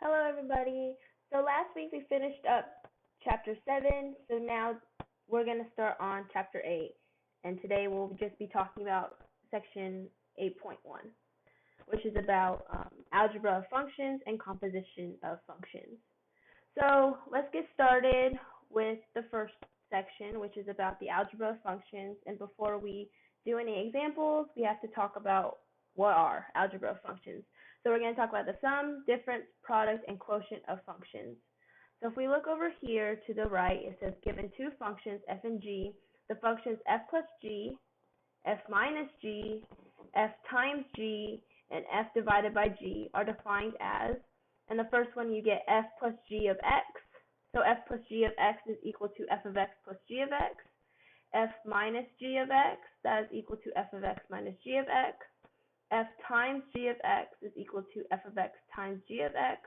Hello, everybody. So last week we finished up chapter 7, so now we're going to start on chapter 8. And today we'll just be talking about section 8.1, which is about algebra of functions and composition of functions. So let's get started with the first section, which is about the algebra of functions. And before we do any examples, we have to talk about what are algebra of functions. So we're going to talk about the sum, difference, product, and quotient of functions. So if we look over here to the right, it says given two functions, f and g, the functions f plus g, f minus g, f times g, and f divided by g are defined as, and the first one you get f plus g of x, so f plus g of x is equal to f of x plus g of x, f minus g of x, that is equal to f of x minus g of x, f times g of x is equal to f of x times g of x,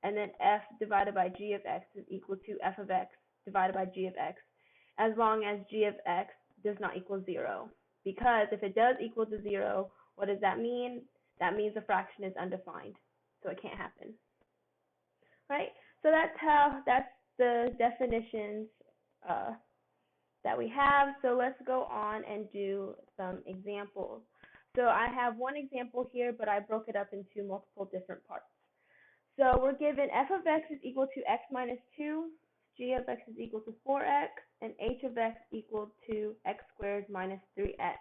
and then f divided by g of x is equal to f of x divided by g of x, as long as g of x does not equal 0. Because if it does equal to 0, what does that mean? That means the fraction is undefined, so it can't happen. Right? So that's the definitions that we have. So let's go on and do some examples. So I have one example here, but I broke it up into multiple different parts. So we're given f of x is equal to x minus 2, g of x is equal to 4x, and h of x equal to x squared minus 3x.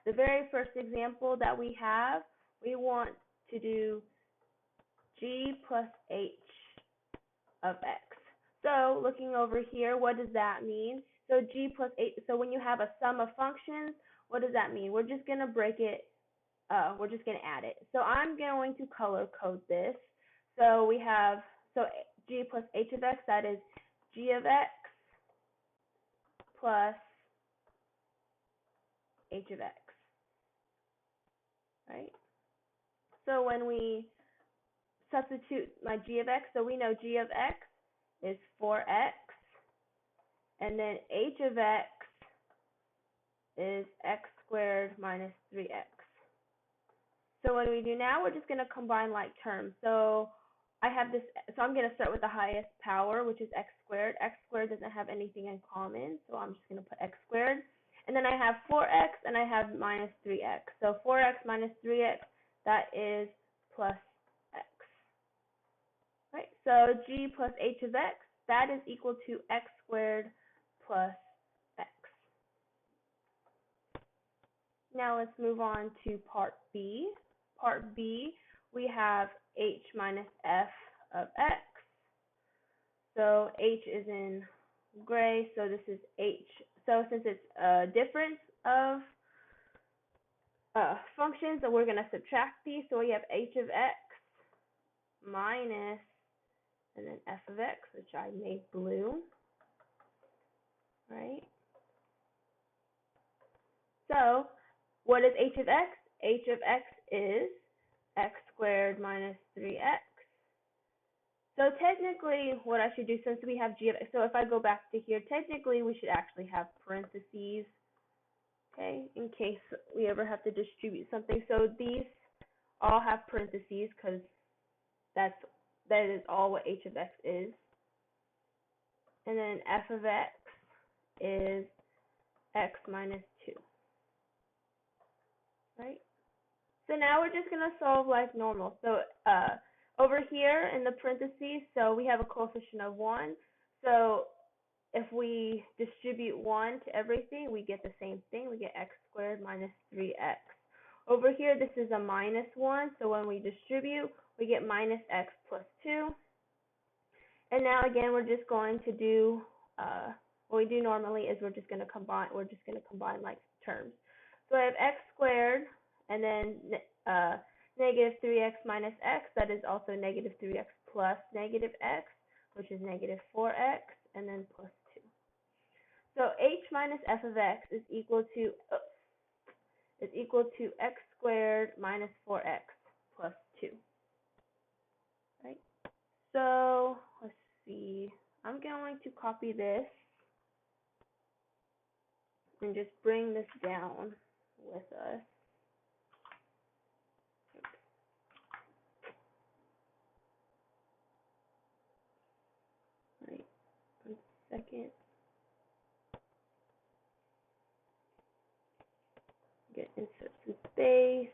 The very first example that we have, we want to do g plus h of x. So looking over here, what does that mean? So g plus h, so when you have a sum of functions, what does that mean? We're just going to break it, we're just going to add it. So I'm going to color code this. So we have, g plus h of x, that is g of x plus h of x, right? So when we substitute my g of x, so we know g of x is 4x, and then h of x is x squared minus 3x. So what do we do now? We're just going to combine like terms. So I have this, so I'm going to start with the highest power, which is x squared. X squared doesn't have anything in common, so I'm just going to put x squared. And then I have 4x, and I have minus 3x. So 4x minus 3x, that is plus x. Right? So g plus h of x, that is equal to x squared plus x. Now let's move on to part B. Part B, we have h minus f of x. So h is in gray, so this is h. So since it's a difference of functions, so we're going to subtract these. So we have h of x minus, and then f of x, which I made blue, right? So what is h of x? H of x is x squared minus 3x. So technically, what I should do, since we have g of x, so if I go back to here, technically we should actually have parentheses, okay, in case we ever have to distribute something. So these all have parentheses because that is all what h of x is. And then f of x is x minus 2, right? So now we're just going to solve like normal. So over here in the parentheses, so we have a coefficient of 1. So if we distribute 1 to everything, we get the same thing. We get x squared minus 3x. Over here, this is a minus 1. So when we distribute, we get minus x plus 2. And now again, we're just going to do, what we do normally is we're just going to combine like terms. So I have x squared, and then negative 3x minus x, that is also negative 3x plus negative x, which is negative 4x, and then plus 2. So h minus f of x is equal to x squared minus 4x plus 2. Right? So let's see. I'm going to copy this and just bring this down with us. second. Get insert some space.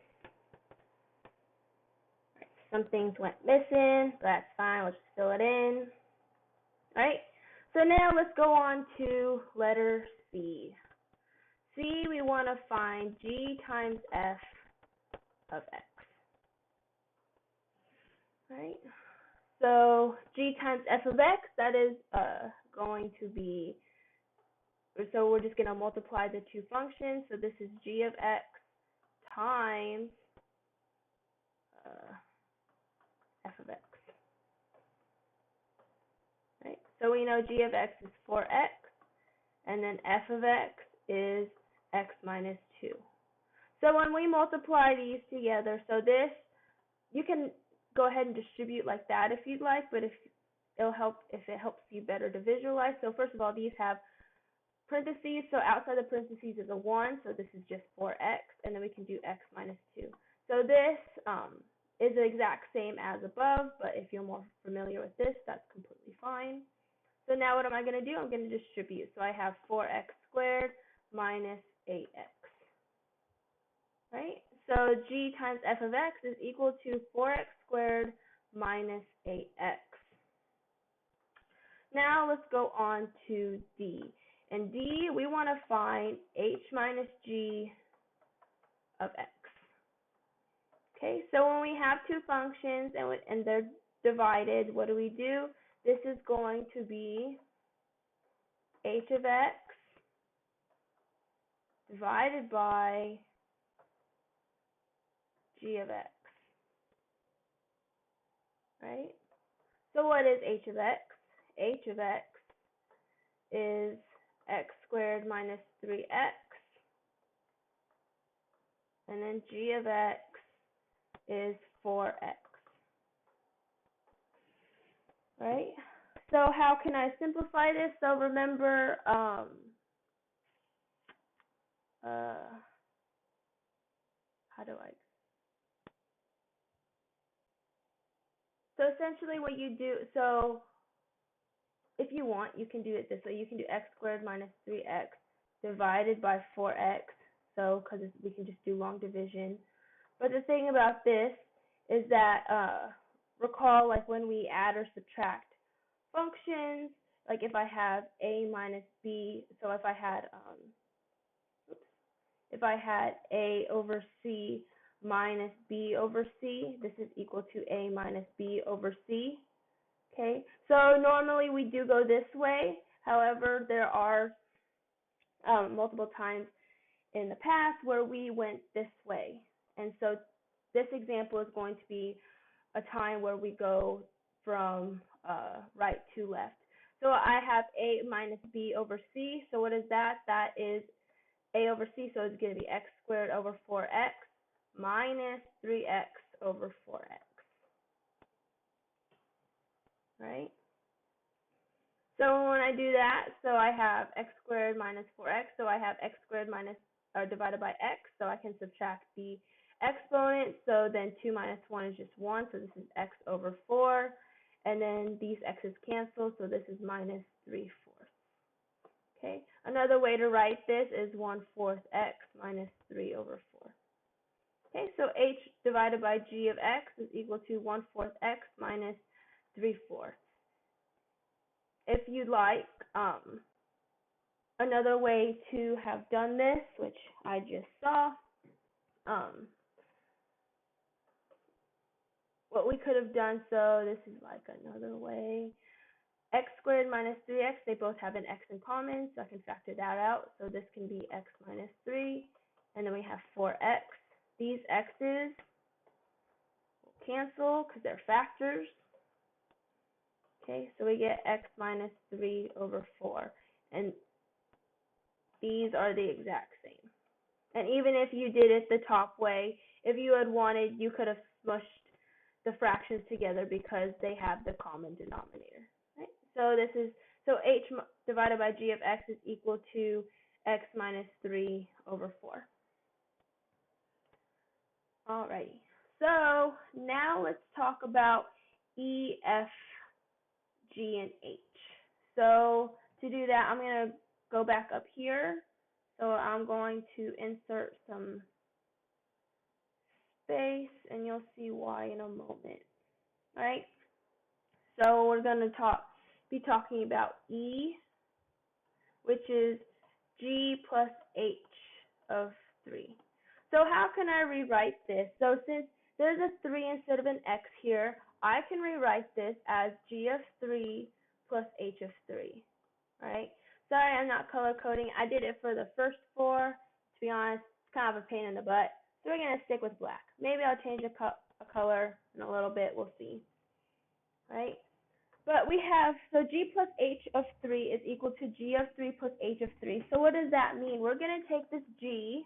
Right, some things went missing, but that's fine. We'll just fill it in. All right. So now let's go on to letter C. C, we want to find g times f of x. All right. So g times f of x, that is going to be, so we're just going to multiply the two functions. So this is g of x times f of x. Right? So we know g of x is 4x, and then f of x is x minus 2. So when we multiply these together, so this, you can go ahead and distribute like that if you'd like, but if it helps you better to visualize. So first of all, these have parentheses, so outside the parentheses is a 1, so this is just 4x, and then we can do x minus 2. So this is the exact same as above, but if you're more familiar with this, that's completely fine. So now what am I going to do? I'm going to distribute. So I have 4x squared minus 8x. Right? So g times f of x is equal to 4x squared minus 8x. Now let's go on to D. In D, we want to find h minus g of x. Okay, so when we have two functions and they're divided, what do? This is going to be h of x divided by g of x. Right? So what is h of x? H of x is x squared minus 3x, and then g of x is 4x. Right? So how can I simplify this? So remember, how do I? So essentially what you do, so if you want, you can do it this way. You can do x squared minus 3x divided by 4x. So because we can just do long division. But the thing about this is that recall, like when we add or subtract functions, like if I have a minus b, so if I had a over c minus b over c, this is equal to a minus b over c. Okay, so normally we do go this way. However, there are multiple times in the past where we went this way. And so this example is going to be a time where we go from right to left. So I have a minus b over c. So what is that? That is a over c, so it's going to be x squared over 4x minus 3x over 4x. Right? So when I do that, so I have x squared minus 4x, so I have x squared minus, or divided by x, so I can subtract the exponent, so then 2 minus 1 is just 1, so this is x over 4, and then these x's cancel, so this is minus 3/4. Okay, another way to write this is 1/4 x minus 3 over 4. Okay, so h divided by g of x is equal to 1/4 x minus 3/4. If you'd like, another way to have done this, which I just saw, what we could have done, so this is like another way, x squared minus 3x, they both have an x in common, so I can factor that out. So this can be x minus 3, and then we have 4x. These x's will cancel because they're factors. Okay, so we get x minus 3 over 4, and these are the exact same. And even if you did it the top way, if you had wanted, you could have smushed the fractions together because they have the common denominator. Right? So this is, so h divided by g of x is equal to x minus 3 over 4. Alrighty. So now let's talk about E, F, G, and H. So To do that, I'm going to go back up here. So I'm going to insert some space, and you'll see why in a moment. All right. So we're going to be talking about E, which is G plus H of 3. So how can I rewrite this? So since there's a 3 instead of an X here, I can rewrite this as G of 3 plus H of 3. Right? Sorry, I'm not color coding. I did it for the first 4. To be honest, it's kind of a pain in the butt. So we're going to stick with black. Maybe I'll change a color in a little bit. We'll see. Right? But we have, so G plus H of 3 is equal to G of 3 plus H of 3. So what does that mean? We're going to take this G,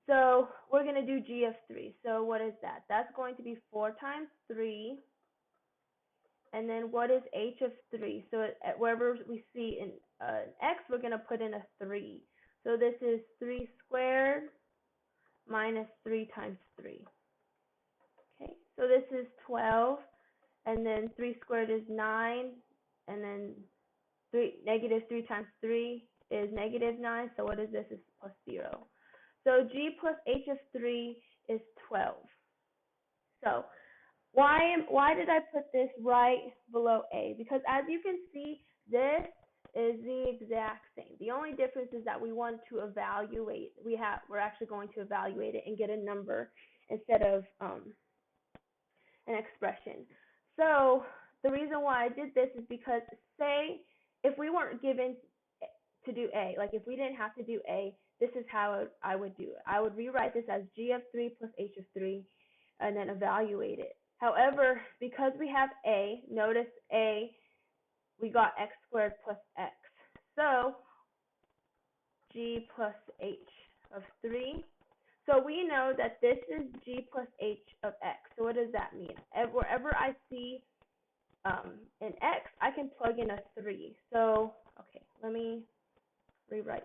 so we're going to do G of 3. So what is that? That's going to be 4 times 3. And then what is H of 3? So wherever we see an X, we're going to put in a 3. So this is 3 squared minus 3 times 3. Okay, so this is 12. And then 3 squared is 9, and then negative 3 times 3 is negative 9, so what is this? Is plus 0. So G plus H of 3 is 12. So why did I put this right below A? Because as you can see, this is the exact same. The only difference is that we want to evaluate. We're actually going to evaluate it and get a number instead of an expression. So the reason why I did this is because, say, if we weren't given to do A, like if we didn't have to do A, this is how I would do it. I would rewrite this as G of 3 plus H of 3 and then evaluate it. However, because we have A, notice A, we got X squared plus X. So G plus H of 3. So we know that this is G plus H of X. So what does that mean? Wherever I see an X, I can plug in a 3. So, okay, let me rewrite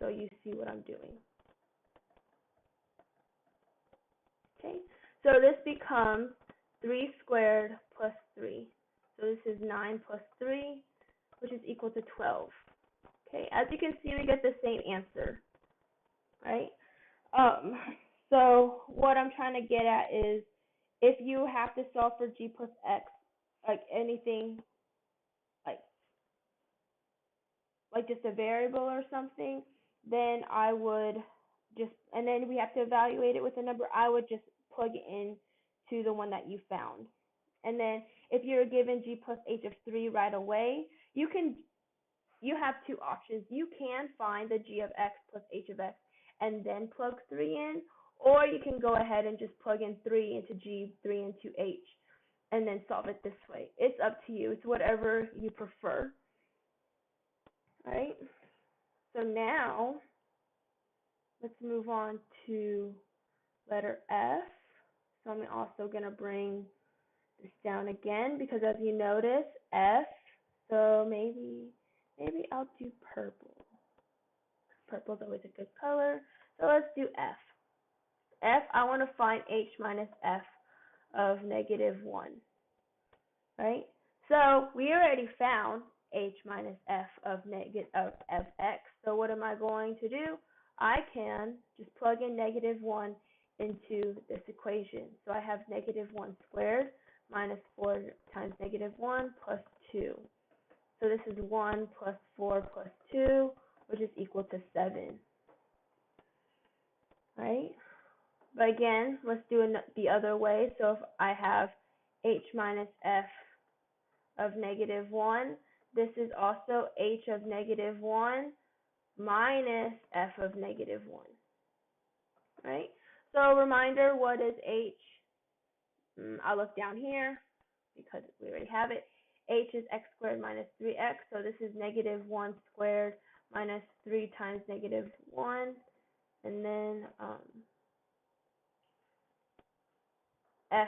so you see what I'm doing. Okay, so this becomes 3 squared plus 3. So this is 9 plus 3, which is equal to 12. Okay, as you can see, we get the same answer, right? So what I'm trying to get at is, if you have to solve for G plus X, like anything, like just a variable or something, then I would just, and then we have to evaluate it with a number, I would just plug it in to the one that you found. And then if you're given G plus H of 3 right away, you have two options. You can find the G of X plus H of X and then plug 3 in, or you can go ahead and just plug in 3 into G, 3 into H, and then solve it this way. It's up to you. It's whatever you prefer. All right? So now, let's move on to letter F. So I'm also going to bring this down again, because as you notice, F, so maybe I'll do purple. Purple is always a good color. So let's do F. F, I want to find H minus F of negative 1, right? So we already found H minus F of X. So what am I going to do? I can just plug in negative 1 into this equation. So I have negative 1 squared minus 4 times negative 1 plus 2. So this is 1 plus 4 plus 2, which is equal to 7. Right? But again, let's do it the other way. So if I have H minus F of negative 1, this is also H of negative 1 minus F of negative 1. Right? So reminder, what is H? I'll look down here because we already have it. H is x squared minus 3x, so this is negative 1 squared minus 3 times negative 1. And then F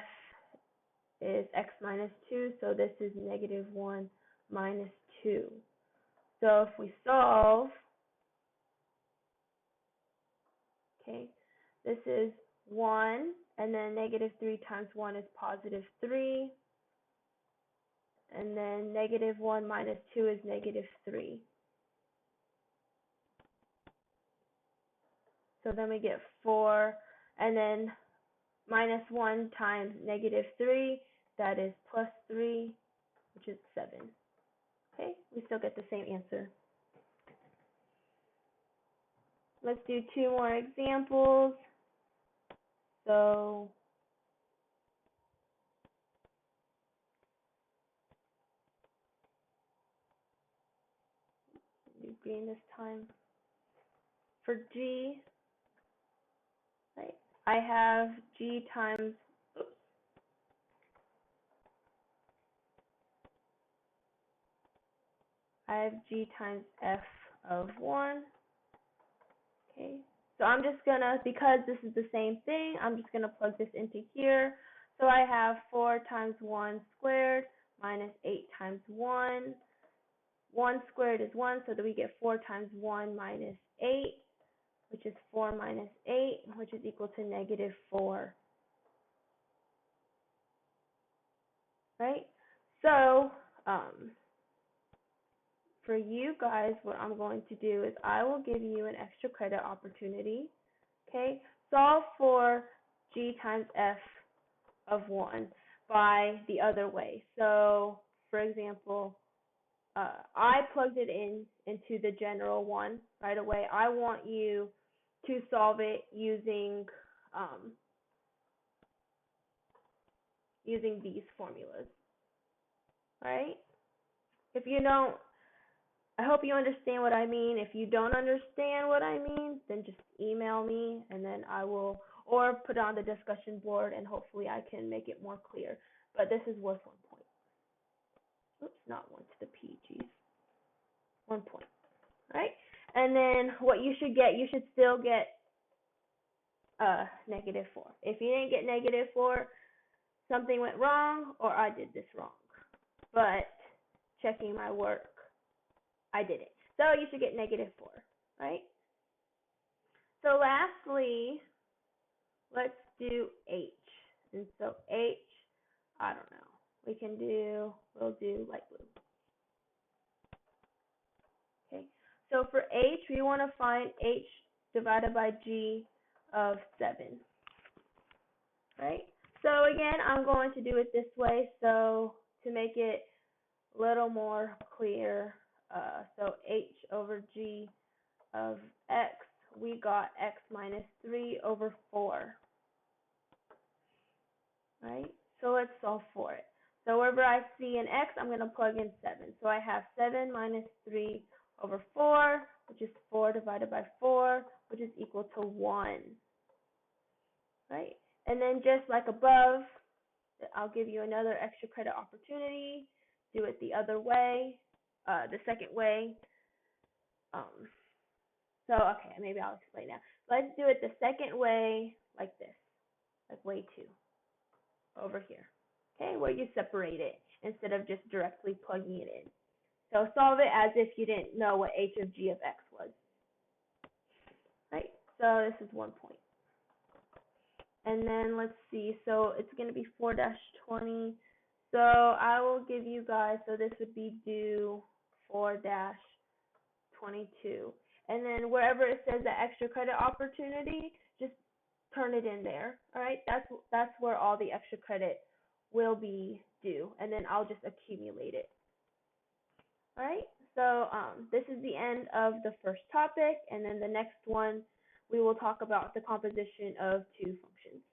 is x minus 2, so this is negative 1 minus 2. So if we solve, okay, this is 1, and then negative 3 times 1 is positive 3, and and then -1 minus 2 is -3. So then we get 4, and then -1 times -3, that is +3, which is 7. Okay, we still get the same answer. Let's do 2 more examples. So do green this time. For G, right, I have G times, I have G times F of 1. Okay, so I'm just gonna, because this is the same thing, I'm just gonna plug this into here. So I have 4 times 1 squared minus 8 times 1. 1 squared is 1, so that we get 4 times 1 minus 8, which is 4 minus 8, which is equal to -4. Right? So, for you guys, what I'm going to do is I will give you an extra credit opportunity. Okay? Solve for G times F of 1 by the other way. So, for example, I plugged it into the general one right away. I want you to solve it using these formulas, right? If you don't, I hope you understand what I mean. If you don't understand what I mean, then just email me and then I will, or put it on the discussion board and hopefully I can make it more clear. But this is worth 1 point. Oops, not 1 to the p, geez. 1 point, right? And then what you should get, you should still get -4. If you didn't get -4, something went wrong or I did this wrong. But checking my work, I did it. So you should get -4, right? So lastly, let's do H. And so H, I don't know. We'll do light blue. Okay. So for H, we want to find H divided by G of 7. Right? So again, I'm going to do it this way. So to make it a little more clear, so H over G of X, we got X minus 3 over 4. Right? So let's solve for it. So wherever I see an X, I'm going to plug in 7. So I have 7 minus 3 over 4, which is 4 divided by 4, which is equal to 1. Right? And then just like above, I'll give you another extra credit opportunity. Do it the other way, the second way. So, okay, maybe I'll explain now. Let's do it the second way, like this, like way 2, over here. Okay, where you separate it instead of just directly plugging it in. So solve it as if you didn't know what h of g of x was. Right, so this is 1 point. And then let's see, so it's going to be 4-20. So I will give you guys, so this would be due 4-22. And then wherever it says the extra credit opportunity, just turn it in there. All right, that's where all the extra credit will be due, and then I'll just accumulate it. All right, so this is the end of the first topic, and then the next one we will talk about the composition of two functions.